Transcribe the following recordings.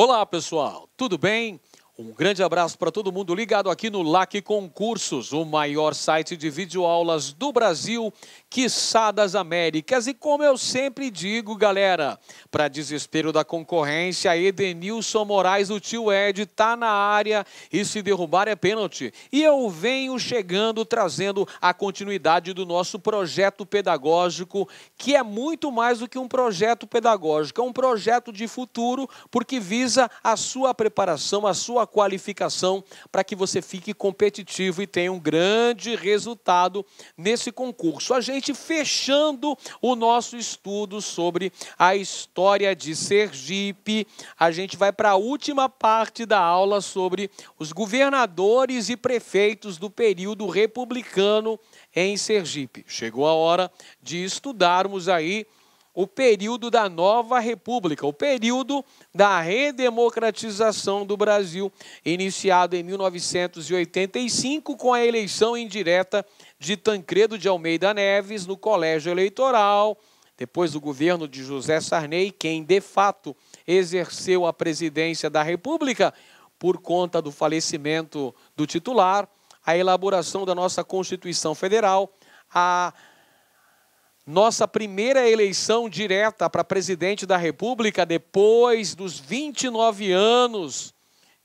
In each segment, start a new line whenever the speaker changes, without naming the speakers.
Olá, pessoal, tudo bem? Um grande abraço para todo mundo ligado aqui no LAC Concursos, o maior site de videoaulas do Brasil, quiçá das Américas. E como eu sempre digo, galera, para desespero da concorrência, Edenilson Moraes, o tio Ed, tá na área e se derrubar é pênalti. E eu venho chegando, trazendo a continuidade do nosso projeto pedagógico, que é muito mais do que um projeto pedagógico, é um projeto de futuro, porque visa a sua preparação, a sua qualificação para que você fique competitivo e tenha um grande resultado nesse concurso. A gente fechando o nosso estudo sobre a história de Sergipe, a gente vai para a última parte da aula sobre os governadores e prefeitos do período republicano em Sergipe. Chegou a hora de estudarmos aí o período da nova república, o período da redemocratização do Brasil, iniciado em 1985 com a eleição indireta de Tancredo de Almeida Neves no colégio eleitoral, depois do governo de José Sarney, quem de fato exerceu a presidência da República por conta do falecimento do titular, a elaboração da nossa Constituição Federal, a nossa primeira eleição direta para presidente da República, depois dos 29 anos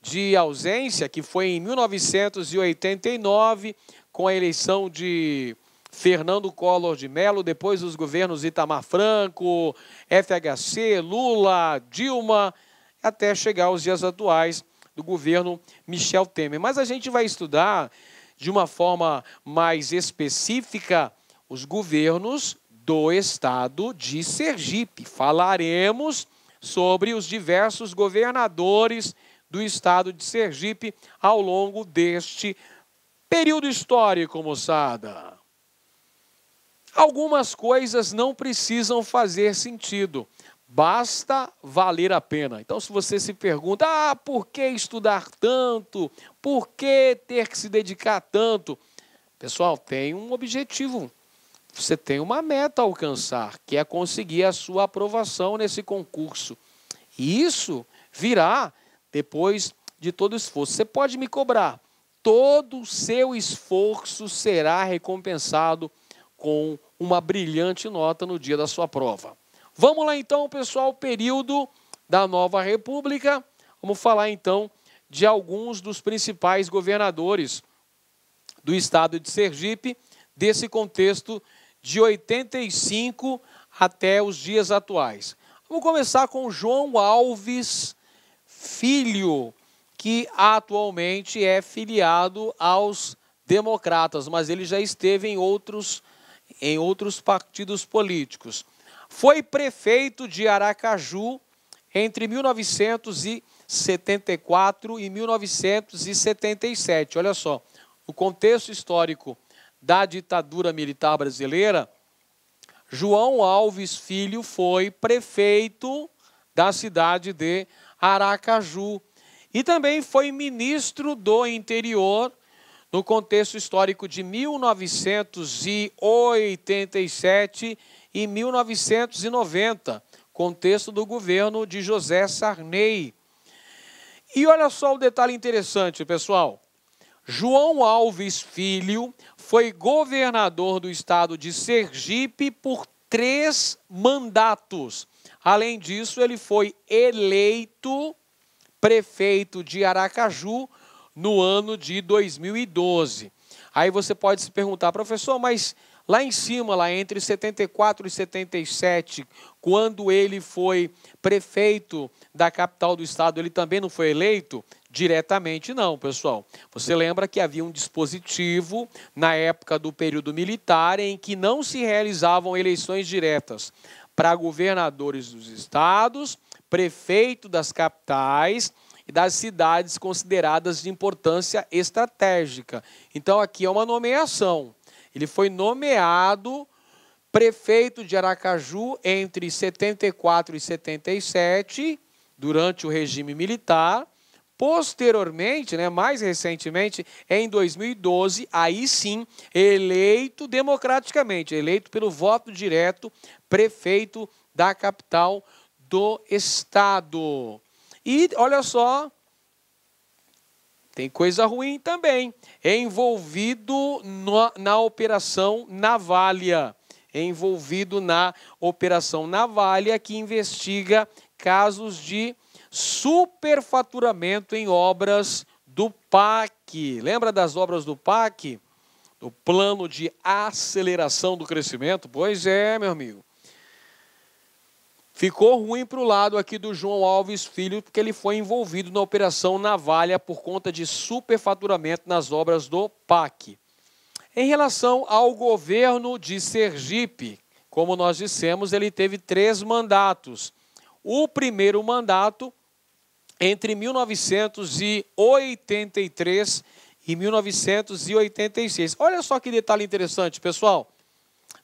de ausência, que foi em 1989, com a eleição de Fernando Collor de Mello, depois dos governos Itamar Franco, FHC, Lula, Dilma, até chegar aos dias atuais do governo Michel Temer. Mas a gente vai estudar de uma forma mais específica os governos do estado de Sergipe. Falaremos sobre os diversos governadores do estado de Sergipe ao longo deste período histórico, moçada. Algumas coisas não precisam fazer sentido, basta valer a pena. Então, se você se pergunta, por que estudar tanto? Por que ter que se dedicar tanto? Pessoal, tem um objetivo. Você tem uma meta a alcançar, que é conseguir a sua aprovação nesse concurso. E isso virá depois de todo o esforço. Você pode me cobrar. Todo o seu esforço será recompensado com uma brilhante nota no dia da sua prova. Vamos lá então, pessoal, período da Nova República. Vamos falar então de alguns dos principais governadores do estado de Sergipe, desse contexto de 85 até os dias atuais. Vamos começar com João Alves Filho, que atualmente é filiado aos democratas, mas ele já esteve em outros partidos políticos. Foi prefeito de Aracaju entre 1974 e 1977. Olha só, o contexto histórico da ditadura militar brasileira, João Alves Filho foi prefeito da cidade de Aracaju e também foi ministro do interior no contexto histórico de 1987 e 1990, contexto do governo de José Sarney. E olha só o detalhe interessante, pessoal. João Alves Filho foi governador do estado de Sergipe por 3 mandatos. Além disso, ele foi eleito prefeito de Aracaju no ano de 2012. Aí você pode se perguntar, professor, mas lá em cima, lá entre 74 e 77, quando ele foi prefeito da capital do estado, ele também não foi eleito? Diretamente não, pessoal. Você lembra que havia um dispositivo na época do período militar em que não se realizavam eleições diretas para governadores dos estados, prefeito das capitais e das cidades consideradas de importância estratégica. Então aqui é uma nomeação. Ele foi nomeado prefeito de Aracaju entre 74 e 77, durante o regime militar. Posteriormente, mais recentemente, em 2012, aí sim, eleito democraticamente, eleito pelo voto direto, prefeito da capital do estado. E olha só, tem coisa ruim também. Envolvido na Operação Navalha. Envolvido na Operação Navalha, que investiga casos de superfaturamento em obras do PAC. Lembra das obras do PAC? Do Plano de Aceleração do Crescimento? Pois é, meu amigo. Ficou ruim para o lado aqui do João Alves Filho, porque ele foi envolvido na Operação Navalha por conta de superfaturamento nas obras do PAC. Em relação ao governo de Sergipe, como nós dissemos, ele teve 3 mandatos. O primeiro mandato, entre 1983 e 1986. Olha só que detalhe interessante, pessoal.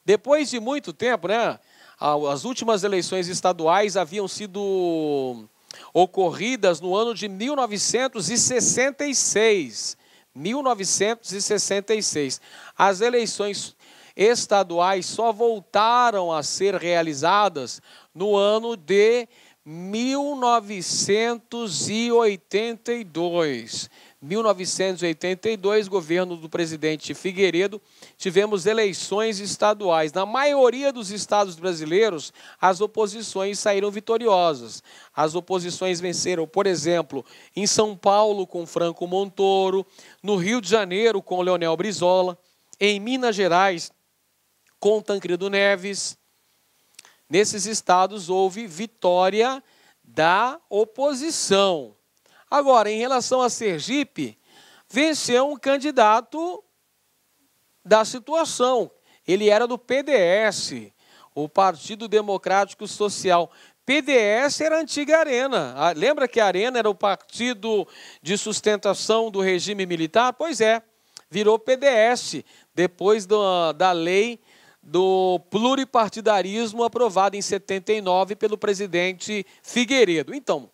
Depois de muito tempo, né? As últimas eleições estaduais haviam sido ocorridas no ano de 1966. 1966. As eleições estaduais só voltaram a ser realizadas no ano de 1982. 1982, governo do presidente Figueiredo, tivemos eleições estaduais. Na maioria dos estados brasileiros, as oposições saíram vitoriosas. As oposições venceram, por exemplo, em São Paulo com Franco Montoro, no Rio de Janeiro com Leonel Brizola, em Minas Gerais com Tancredo Neves. Nesses estados houve vitória da oposição. Agora, em relação a Sergipe, venceu um candidato da situação. Ele era do PDS, o Partido Democrático Social. PDS era a antiga Arena. Lembra que a Arena era o partido de sustentação do regime militar? Pois é, virou PDS, depois da lei do pluripartidarismo aprovada em 79 pelo presidente Figueiredo. Então,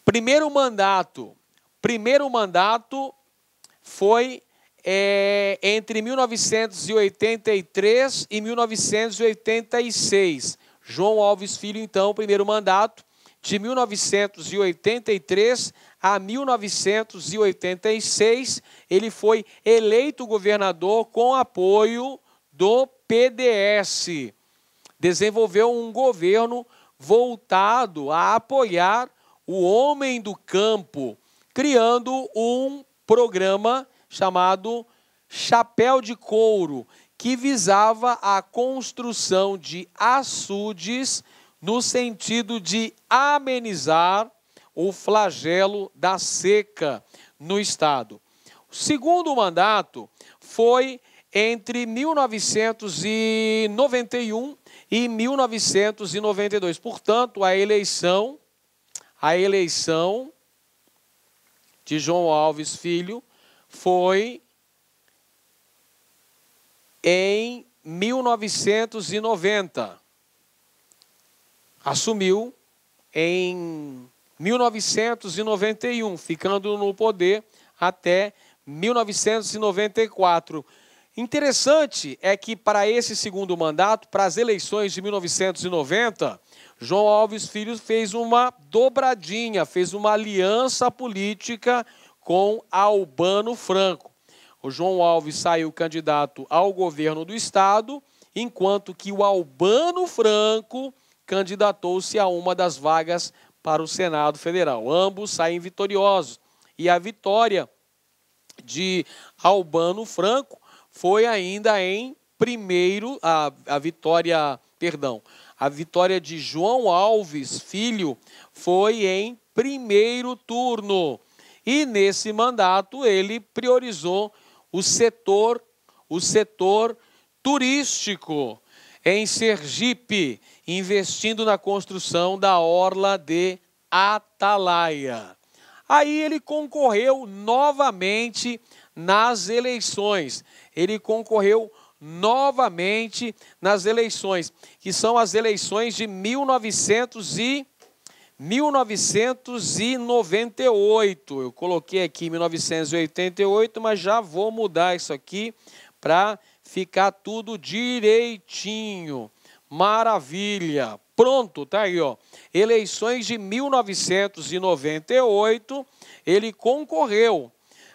primeiro mandato foi entre 1983 e 1986. João Alves Filho, então, primeiro mandato, de 1983 a 1986, ele foi eleito governador com apoio do PDS. Desenvolveu um governo voltado a apoiar o homem do campo, criando um programa chamado Chapéu de Couro, que visava a construção de açudes no sentido de amenizar o flagelo da seca no estado. O segundo mandato foi entre 1991 e 1992. Portanto, a eleição de João Alves Filho foi em 1990. Assumiu em 1991, ficando no poder até 1994. Interessante é que para esse segundo mandato, para as eleições de 1990, João Alves Filho fez uma dobradinha, fez uma aliança política com Albano Franco. O João Alves saiu candidato ao governo do estado, enquanto que o Albano Franco candidatou-se a uma das vagas para o Senado Federal. Ambos saem vitoriosos. E a vitória de Albano Franco foi ainda em primeiro, a vitória de João Alves Filho foi em primeiro turno. E nesse mandato ele priorizou o setor turístico em Sergipe, investindo na construção da Orla de Atalaia. Aí ele concorreu novamente nas eleições. Que são as eleições de 1998. Eu coloquei aqui 1988, mas já vou mudar isso aqui para ficar tudo direitinho. Maravilha. Pronto, tá aí, ó. Eleições de 1998, ele concorreu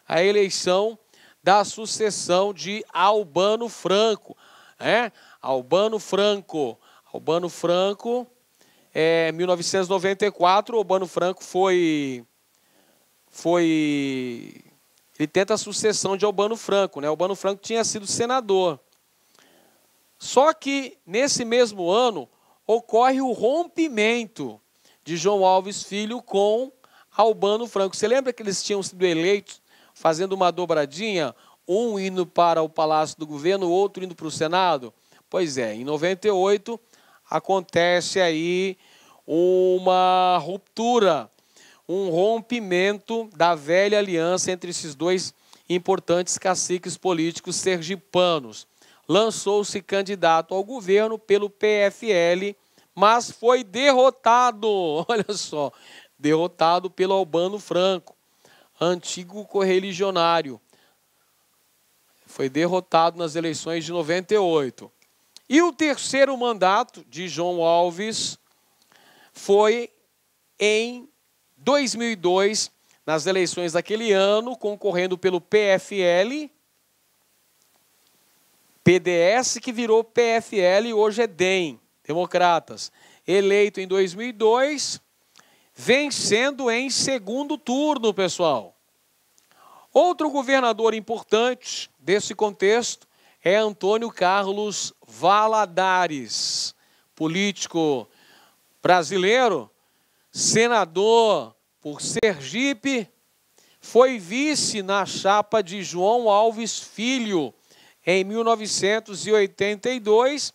à eleição da sucessão de Albano Franco, né? Albano Franco, 1994, Albano Franco ele tenta a sucessão de Albano Franco, né? Albano Franco tinha sido senador. Só que, nesse mesmo ano, ocorre o rompimento de João Alves Filho com Albano Franco. Você lembra que eles tinham sido eleitos fazendo uma dobradinha? Um indo para o Palácio do Governo, o outro indo para o Senado? Pois é, em 98 acontece aí uma ruptura, um rompimento da velha aliança entre esses dois importantes caciques políticos sergipanos. Lançou-se candidato ao governo pelo PFL, mas foi derrotado, olha só, derrotado pelo Albano Franco, antigo correligionário. Foi derrotado nas eleições de 98. E o terceiro mandato de João Alves foi em 2002, nas eleições daquele ano, concorrendo pelo PFL, PDS, que virou PFL e hoje é DEM, Democratas. Eleito em 2002, vencendo em segundo turno, pessoal. Outro governador importante desse contexto é Antônio Carlos Valadares, político brasileiro, senador por Sergipe, foi vice na chapa de João Alves Filho em 1982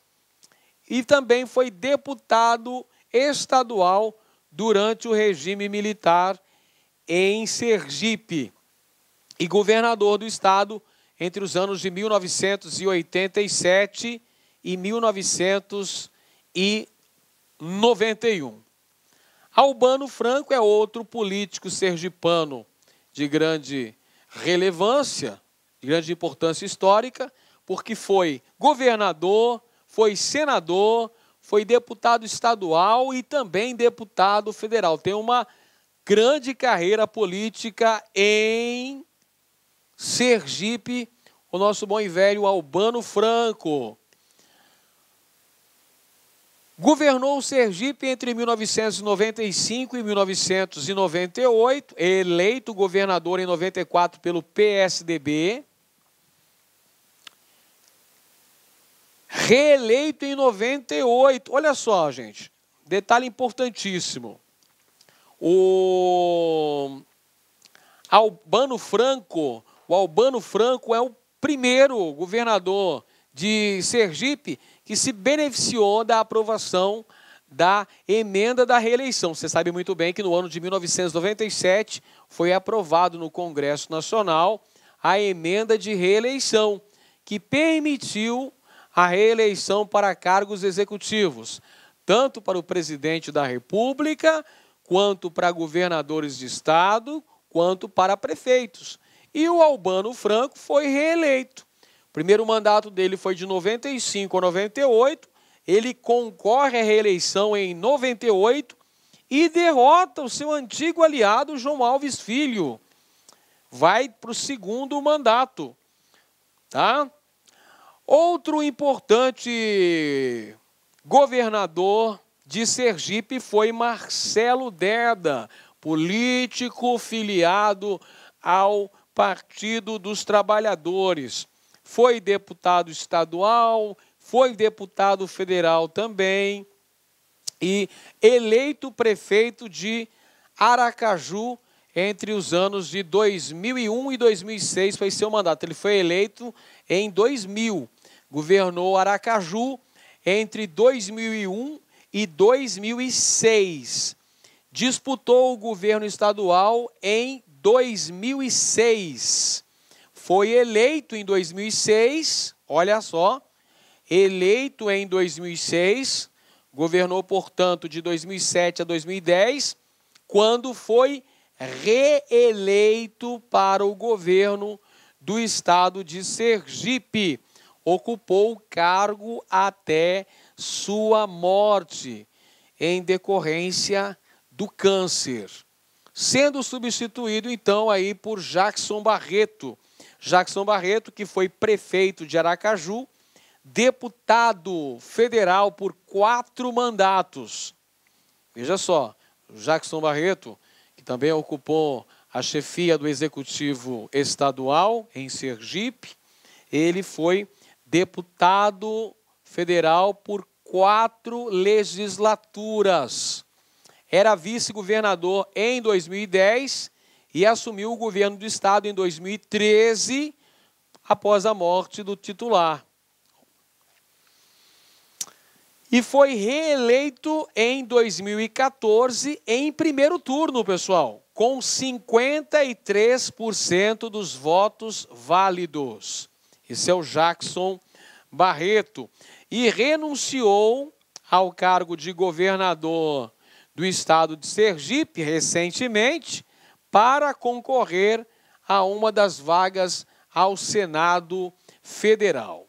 e também foi deputado estadual durante o regime militar em Sergipe e governador do estado entre os anos de 1987 e 1991. Albano Franco é outro político sergipano de grande relevância, de grande importância histórica, porque foi governador, foi senador, foi deputado estadual e também deputado federal. Tem uma grande carreira política em Sergipe, o nosso bom e velho Albano Franco. Governou o Sergipe entre 1995 e 1998, eleito governador em 94 pelo PSDB, reeleito em 98. Olha só, gente, detalhe importantíssimo. O Albano Franco é o primeiro governador de Sergipe que se beneficiou da aprovação da emenda da reeleição. Você sabe muito bem que no ano de 1997 foi aprovado no Congresso Nacional a emenda de reeleição, que permitiu a reeleição para cargos executivos, tanto para o presidente da República, quanto para governadores de estado, quanto para prefeitos. E o Albano Franco foi reeleito. O primeiro mandato dele foi de 95 a 98, ele concorre à reeleição em 98 e derrota o seu antigo aliado João Alves Filho. Vai para o segundo mandato, tá? Outro importante governador de Sergipe foi Marcelo Deda, político filiado ao Partido dos Trabalhadores. Foi deputado estadual, foi deputado federal também e eleito prefeito de Aracaju entre os anos de 2001 e 2006 foi seu mandato. Ele foi eleito em 2000, governou Aracaju entre 2001 e 2006. Disputou o governo estadual em 2006. Foi eleito em 2006, olha só, eleito em 2006, governou, portanto, de 2007 a 2010, quando foi reeleito para o governo do estado de Sergipe. Ocupou o cargo até sua morte em decorrência do câncer, sendo substituído então aí por Jackson Barreto. Jackson Barreto, que foi prefeito de Aracaju, deputado federal por 4 mandatos. Veja só, Jackson Barreto, que também ocupou a chefia do Executivo Estadual em Sergipe, ele foi deputado federal por 4 legislaturas. Era vice-governador em 2010 e assumiu o governo do estado em 2013, após a morte do titular. E foi reeleito em 2014 em primeiro turno, pessoal, com 53% dos votos válidos. Esse é o Jackson Barreto. E renunciou ao cargo de governador do estado de Sergipe recentemente para concorrer a uma das vagas ao Senado Federal.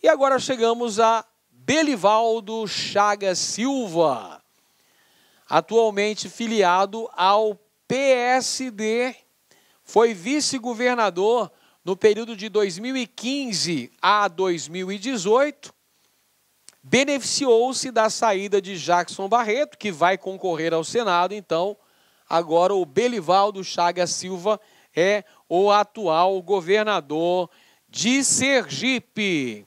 E agora chegamos a Belivaldo Chagas Silva, atualmente filiado ao PSD, foi vice-governador no período de 2015 a 2018, beneficiou-se da saída de Jackson Barreto, que vai concorrer ao Senado, então agora o Belivaldo Chagas Silva é o atual governador de Sergipe.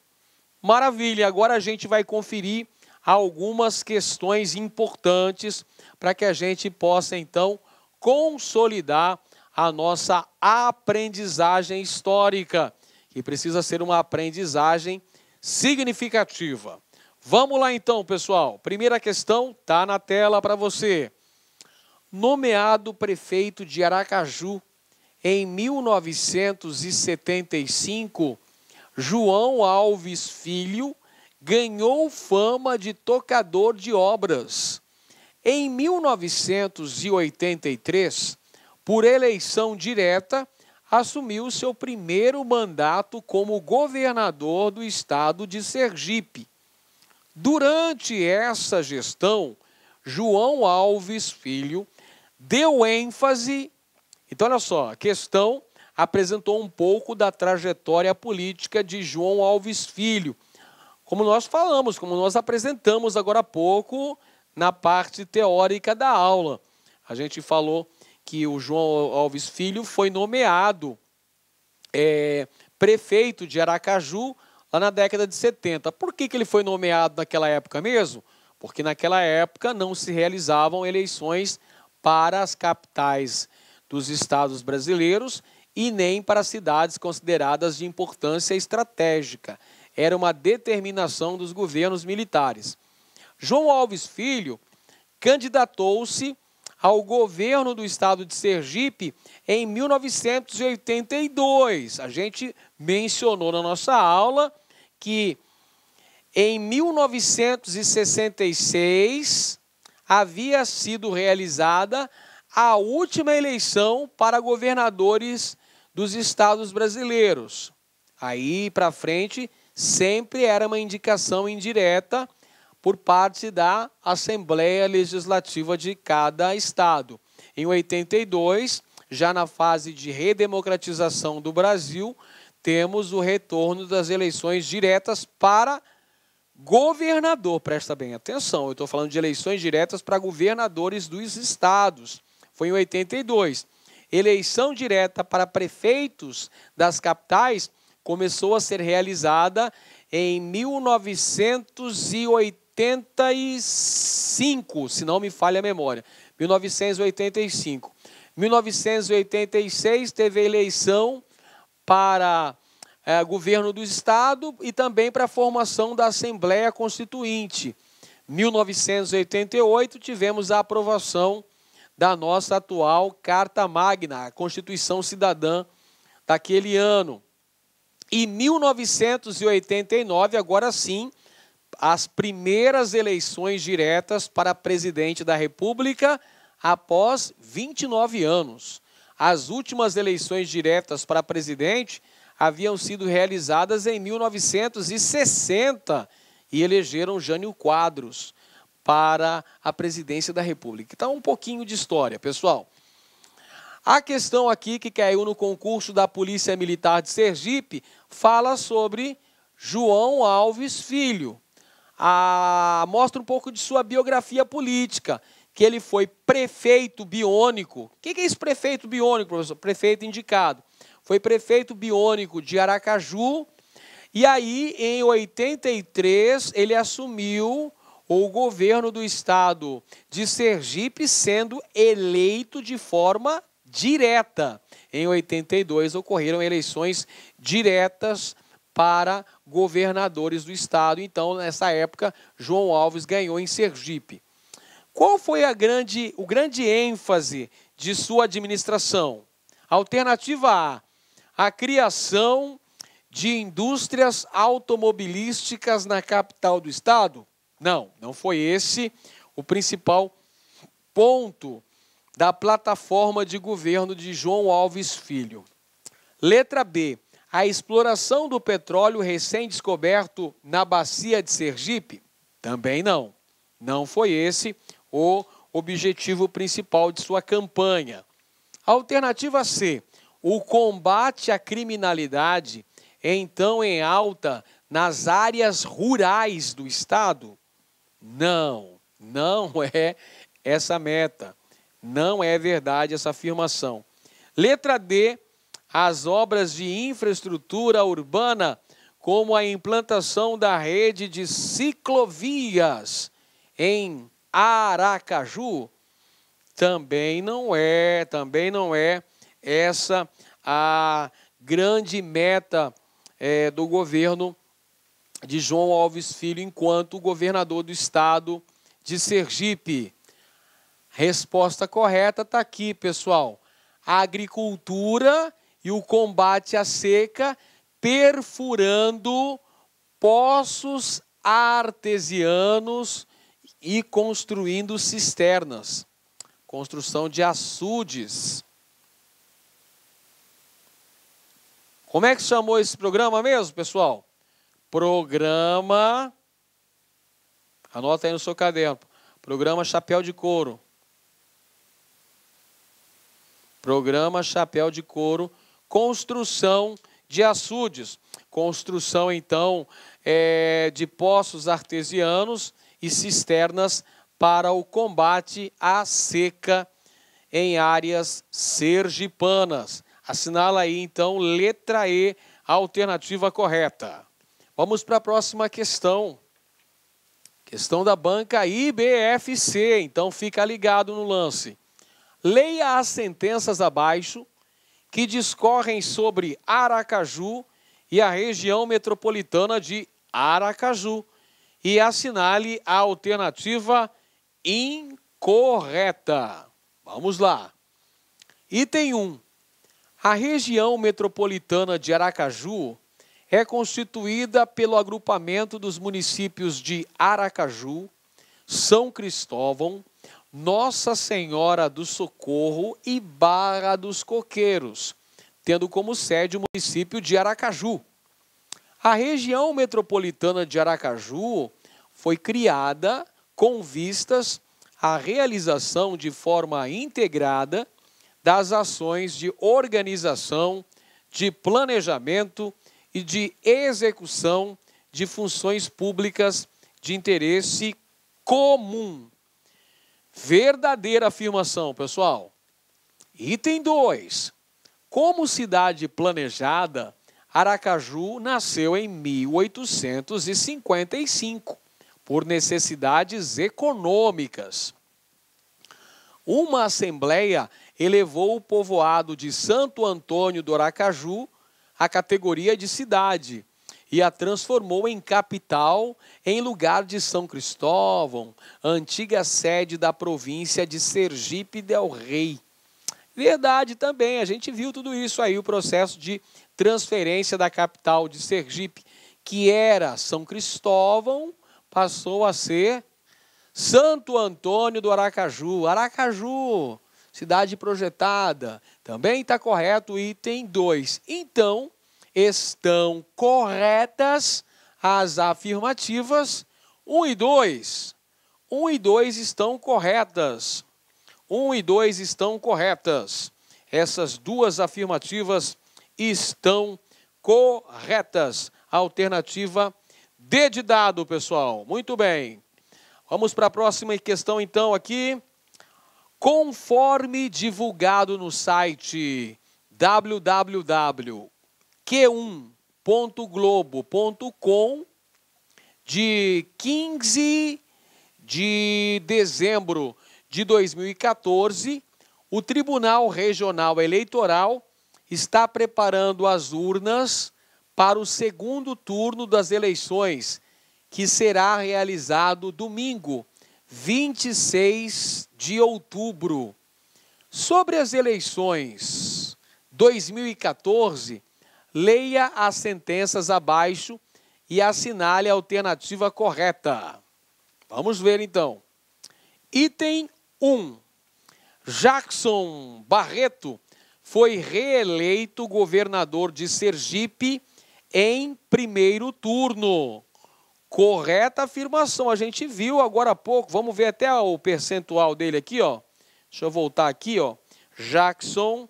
Maravilha, agora a gente vai conferir algumas questões importantes para que a gente possa, então, consolidar a nossa aprendizagem histórica, que precisa ser uma aprendizagem significativa. Vamos lá, então, pessoal. Primeira questão está na tela para você. Nomeado prefeito de Aracaju em 1975, João Alves Filho ganhou fama de tocador de obras. Em 1983, por eleição direta, assumiu seu primeiro mandato como governador do estado de Sergipe. Durante essa gestão, João Alves Filho deu ênfase. Então, olha só, a questão apresentou um pouco da trajetória política de João Alves Filho. Como nós falamos, como nós apresentamos agora há pouco na parte teórica da aula. A gente falou que o João Alves Filho foi nomeado prefeito de Aracaju lá na década de 70. Por que ele foi nomeado naquela época mesmo? Porque naquela época não se realizavam eleições para as capitais dos estados brasileiros e nem para cidades consideradas de importância estratégica. Era uma determinação dos governos militares. João Alves Filho candidatou-se ao governo do estado de Sergipe em 1982. A gente mencionou na nossa aula que em 1966 havia sido realizada a última eleição para governadores dos estados brasileiros. Aí para frente sempre era uma indicação indireta por parte da Assembleia Legislativa de cada estado. Em 82, já na fase de redemocratização do Brasil, temos o retorno das eleições diretas para governador. Presta bem atenção, eu estou falando de eleições diretas para governadores dos estados. Foi em 82. Eleição direta para prefeitos das capitais começou a ser realizada em 1985, se não me falha a memória. 1985. 1986 teve a eleição para governo do estado e também para a formação da Assembleia Constituinte. 1988 tivemos a aprovação da nossa atual Carta Magna, a Constituição Cidadã daquele ano. E 1989, agora sim, as primeiras eleições diretas para presidente da República após 29 anos. As últimas eleições diretas para presidente haviam sido realizadas em 1964. e elegeram Jânio Quadros para a presidência da República. Então, um pouquinho de história, pessoal. A questão aqui que caiu no concurso da Polícia Militar de Sergipe fala sobre João Alves Filho. Mostra um pouco de sua biografia política, que ele foi prefeito biônico. O que é esse prefeito biônico, professor? Prefeito indicado. Foi prefeito biônico de Aracaju, e aí, em 83, ele assumiu o governo do estado de Sergipe, sendo eleito de forma direta. Em 82, ocorreram eleições diretas para governadores do estado. Então, nessa época, João Alves ganhou em Sergipe. Qual foi o grande ênfase de sua administração? Alternativa A criação de indústrias automobilísticas na capital do estado? Não, não foi esse o principal ponto da plataforma de governo de João Alves Filho. Letra B, a exploração do petróleo recém-descoberto na bacia de Sergipe? Também não. Não foi esse o objetivo principal de sua campanha. Alternativa C, o combate à criminalidade, então em alta nas áreas rurais do estado? Não, não é essa meta. Não é verdade essa afirmação. Letra D, as obras de infraestrutura urbana, como a implantação da rede de ciclovias em Aracaju? Também não é essa a grande meta do governo de João Alves Filho enquanto governador do estado de Sergipe. Resposta correta está aqui, pessoal. A agricultura e o combate à seca, perfurando poços artesianos e construindo cisternas. Construção de açudes. Como é que chamou esse programa mesmo, pessoal? Programa, anota aí no seu caderno, Programa Chapéu de Couro. Programa Chapéu de Couro, construção de açudes. Construção, então, de poços artesianos e cisternas para o combate à seca em áreas sergipanas. Assinala aí, então, letra E, a alternativa correta. Vamos para a próxima questão. Questão da banca IBFC, então fica ligado no lance. Leia as sentenças abaixo que discorrem sobre Aracaju e a região metropolitana de Aracaju e assinale a alternativa incorreta. Vamos lá. Item 1. A região metropolitana de Aracaju é constituída pelo agrupamento dos municípios de Aracaju, São Cristóvão, Nossa Senhora do Socorro e Barra dos Coqueiros, tendo como sede o município de Aracaju. A região metropolitana de Aracaju foi criada com vistas à realização de forma integrada das ações de organização, de planejamento e de execução de funções públicas de interesse comum. Verdadeira afirmação, pessoal. Item 2. Como cidade planejada, Aracaju nasceu em 1855, por necessidades econômicas. Uma assembleia elevou o povoado de Santo Antônio do Aracaju à categoria de cidade e a transformou em capital em lugar de São Cristóvão, antiga sede da província de Sergipe del Rei. Verdade também, a gente viu tudo isso aí, o processo de transferência da capital de Sergipe, que era São Cristóvão, passou a ser Santo Antônio do Aracaju. Aracaju, cidade projetada. Também está correto o item 2. Então, estão corretas as afirmativas 1 e 2. 1 e 2 estão corretas. 1 e 2 estão corretas. Essas duas afirmativas estão corretas. Alternativa D de dado, pessoal. Muito bem. Vamos para a próxima questão, então, aqui. Conforme divulgado no site www.q1.globo.com, de 15 de dezembro de 2014, o Tribunal Regional Eleitoral está preparando as urnas para o segundo turno das eleições, que será realizado domingo, 26 de outubro. Sobre as eleições 2014, leia as sentenças abaixo e assinale a alternativa correta. Vamos ver, então. Item 1. Jackson Barreto foi reeleito governador de Sergipe em primeiro turno. Correta afirmação, a gente viu agora há pouco. Vamos ver até o percentual dele aqui, ó. Deixa eu voltar aqui, ó. Jackson,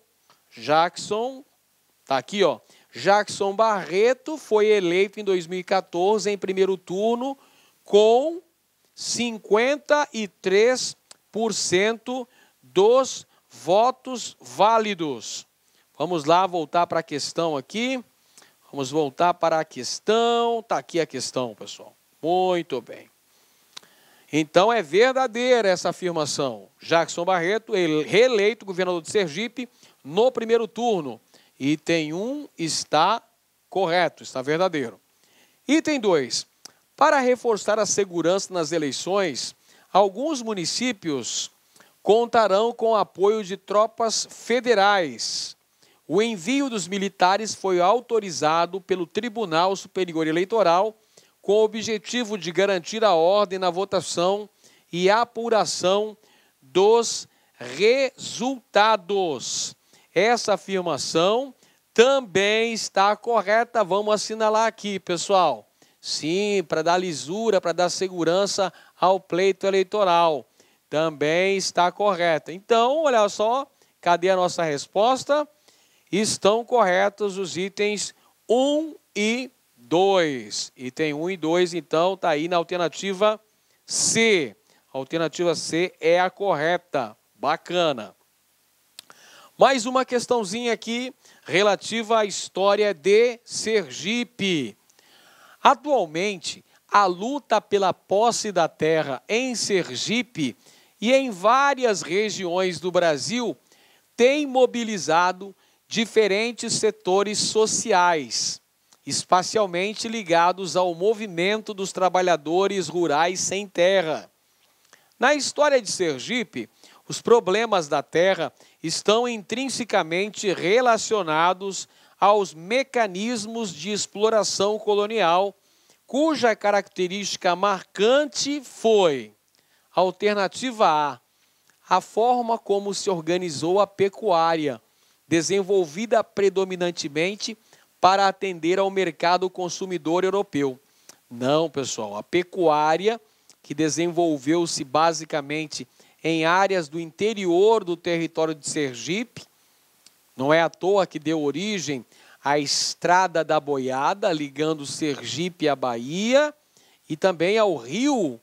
tá aqui, ó. Jackson Barreto foi eleito em 2014 em primeiro turno com 53% dos votos válidos. Vamos lá, voltar para a questão aqui. Vamos voltar para a questão. Está aqui a questão, pessoal. Muito bem. Então, é verdadeira essa afirmação. Jackson Barreto, reeleito governador de Sergipe no primeiro turno. Item 1 está correto, está verdadeiro. Item 2. Para reforçar a segurança nas eleições, alguns municípios contarão com o apoio de tropas federais. O envio dos militares foi autorizado pelo Tribunal Superior Eleitoral com o objetivo de garantir a ordem na votação e a apuração dos resultados. Essa afirmação também está correta. Vamos assinalar aqui, pessoal. Sim, para dar lisura, para dar segurança ao pleito eleitoral. Também está correta. Então, olha só, cadê a nossa resposta? Estão corretos os itens 1 e 2. Item 1 e 2, então, está aí na alternativa C. A alternativa C é a correta. Bacana. Mais uma questãozinha aqui relativa à história de Sergipe. Atualmente, a luta pela posse da terra em Sergipe e em várias regiões do Brasil tem mobilizado diferentes setores sociais, espacialmente ligados ao movimento dos trabalhadores rurais sem terra. Na história de Sergipe, os problemas da terra estão intrinsecamente relacionados aos mecanismos de exploração colonial, cuja característica marcante foi: alternativa A forma como se organizou a pecuária, desenvolvida predominantemente para atender ao mercado consumidor europeu. Não, pessoal, a pecuária, que desenvolveu-se basicamente em áreas do interior do território de Sergipe, não é à toa que deu origem à Estrada da Boiada, ligando Sergipe à Bahia, e também ao Rio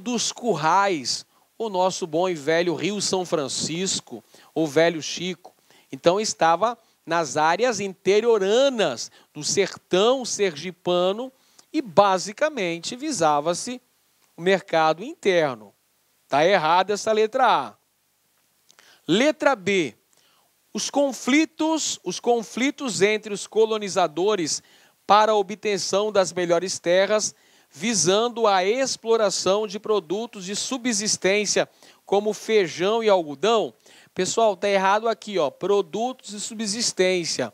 dos Currais, o nosso bom e velho Rio São Francisco, o velho Chico. Então estava nas áreas interioranas do sertão sergipano e basicamente visava-se o mercado interno. Está errada essa letra A. Letra B. Os conflitos entre os colonizadores para a obtenção das melhores terras, visando a exploração de produtos de subsistência, como feijão e algodão. Pessoal, está errado aqui, ó, produtos de subsistência.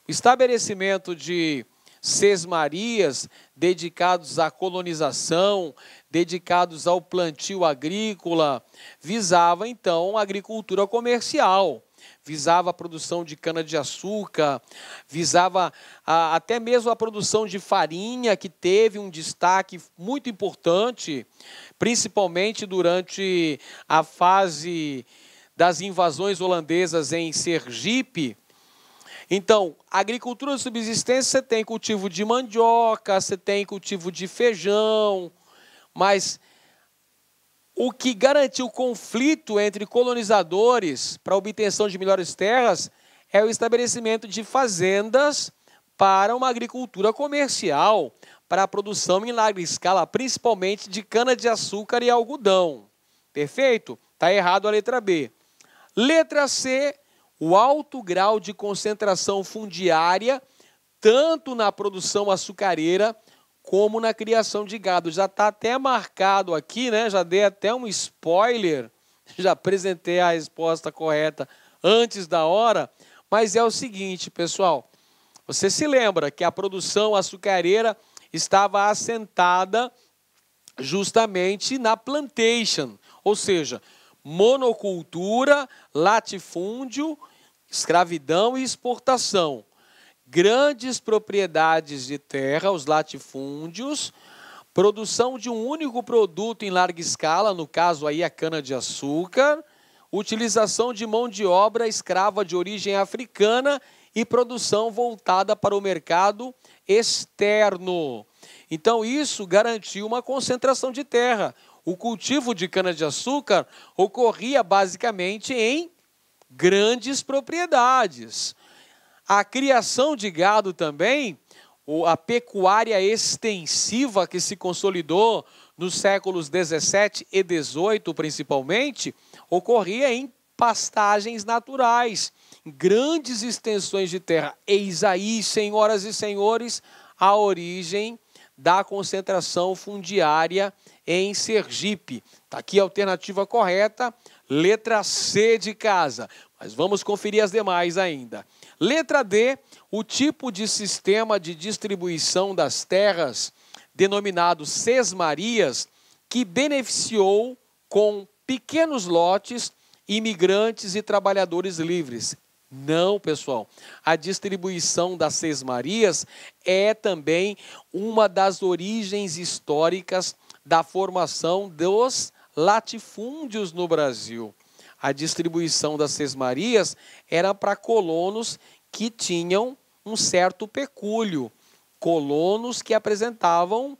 O estabelecimento de sesmarias dedicados à colonização, dedicados ao plantio agrícola, visava então a agricultura comercial, visava a produção de cana-de-açúcar, visava até mesmo a produção de farinha, que teve um destaque muito importante, principalmente durante a fase das invasões holandesas em Sergipe. Então, a agricultura de subsistência, você tem cultivo de mandioca, você tem cultivo de feijão, mas o que garantiu o conflito entre colonizadores para a obtenção de melhores terras é o estabelecimento de fazendas para uma agricultura comercial, para a produção em larga escala, principalmente de cana-de-açúcar e algodão. Perfeito? Está errado a letra B. Letra C, o alto grau de concentração fundiária, tanto na produção açucareira como na criação de gado. Já está até marcado aqui, né? Já dei até um spoiler, já apresentei a resposta correta antes da hora, mas é o seguinte, pessoal, você se lembra que a produção açucareira estava assentada justamente na plantation, ou seja, monocultura, latifúndio, escravidão e exportação. Grandes propriedades de terra, os latifúndios, produção de um único produto em larga escala, no caso aí a cana-de-açúcar, utilização de mão de obra escrava de origem africana e produção voltada para o mercado externo. Então isso garantiu uma concentração de terra. O cultivo de cana-de-açúcar ocorria basicamente em grandes propriedades. A criação de gado também, a pecuária extensiva que se consolidou nos séculos 17 e 18 principalmente, ocorria em pastagens naturais, grandes extensões de terra. Eis aí, senhoras e senhores, a origem da concentração fundiária em Sergipe. Está aqui a alternativa correta, letra C de casa. Mas vamos conferir as demais ainda. Letra D, o tipo de sistema de distribuição das terras, denominado sesmarias, que beneficiou com pequenos lotes imigrantes e trabalhadores livres. Não, pessoal. A distribuição das sesmarias é também uma das origens históricas da formação dos latifúndios no Brasil. A distribuição das sesmarias era para colonos que tinham um certo pecúlio, colonos que apresentavam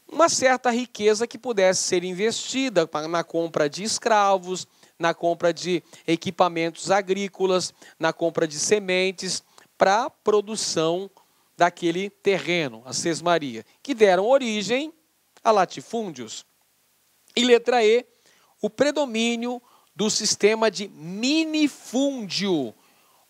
uma certa riqueza que pudesse ser investida na compra de escravos, na compra de equipamentos agrícolas, na compra de sementes para a produção daquele terreno, a sesmaria, que deram origem a latifúndios. E letra E, o predomínio do sistema de minifúndio,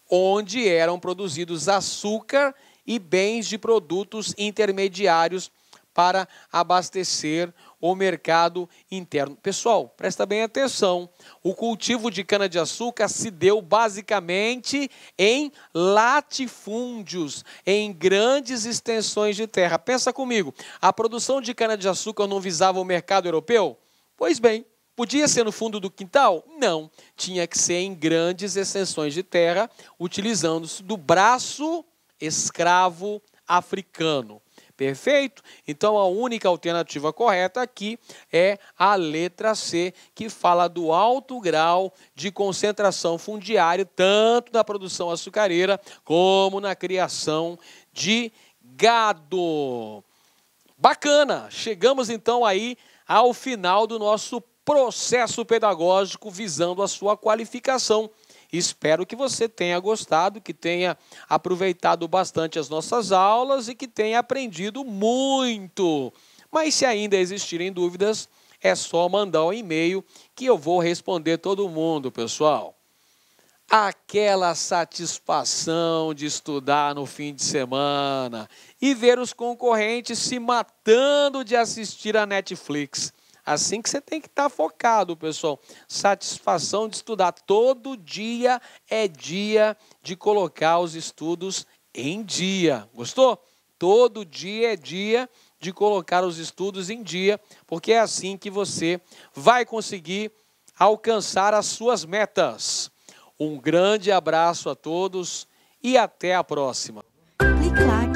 onde eram produzidos açúcar e bens de produtos intermediários para abastecer o mercado interno. Pessoal, presta bem atenção, o cultivo de cana-de-açúcar se deu basicamente em latifúndios, em grandes extensões de terra. Pensa comigo, a produção de cana-de-açúcar não visava o mercado europeu? Pois bem, podia ser no fundo do quintal? Não, tinha que ser em grandes extensões de terra, utilizando-se do braço escravo africano. Perfeito? Então, a única alternativa correta aqui é a letra C, que fala do alto grau de concentração fundiária, tanto na produção açucareira como na criação de gado. Bacana! Chegamos, então, aí ao final do nosso processo pedagógico visando a sua qualificação. Espero que você tenha gostado, que tenha aproveitado bastante as nossas aulas e que tenha aprendido muito. Mas se ainda existirem dúvidas, é só mandar um e-mail que eu vou responder todo mundo, pessoal. Aquela satisfação de estudar no fim de semana e ver os concorrentes se matando de assistir a Netflix. Assim que você tem que estar focado, pessoal. Satisfação de estudar. Todo dia é dia de colocar os estudos em dia. Gostou? Todo dia é dia de colocar os estudos em dia, porque é assim que você vai conseguir alcançar as suas metas. Um grande abraço a todos e até a próxima.
Clique lá.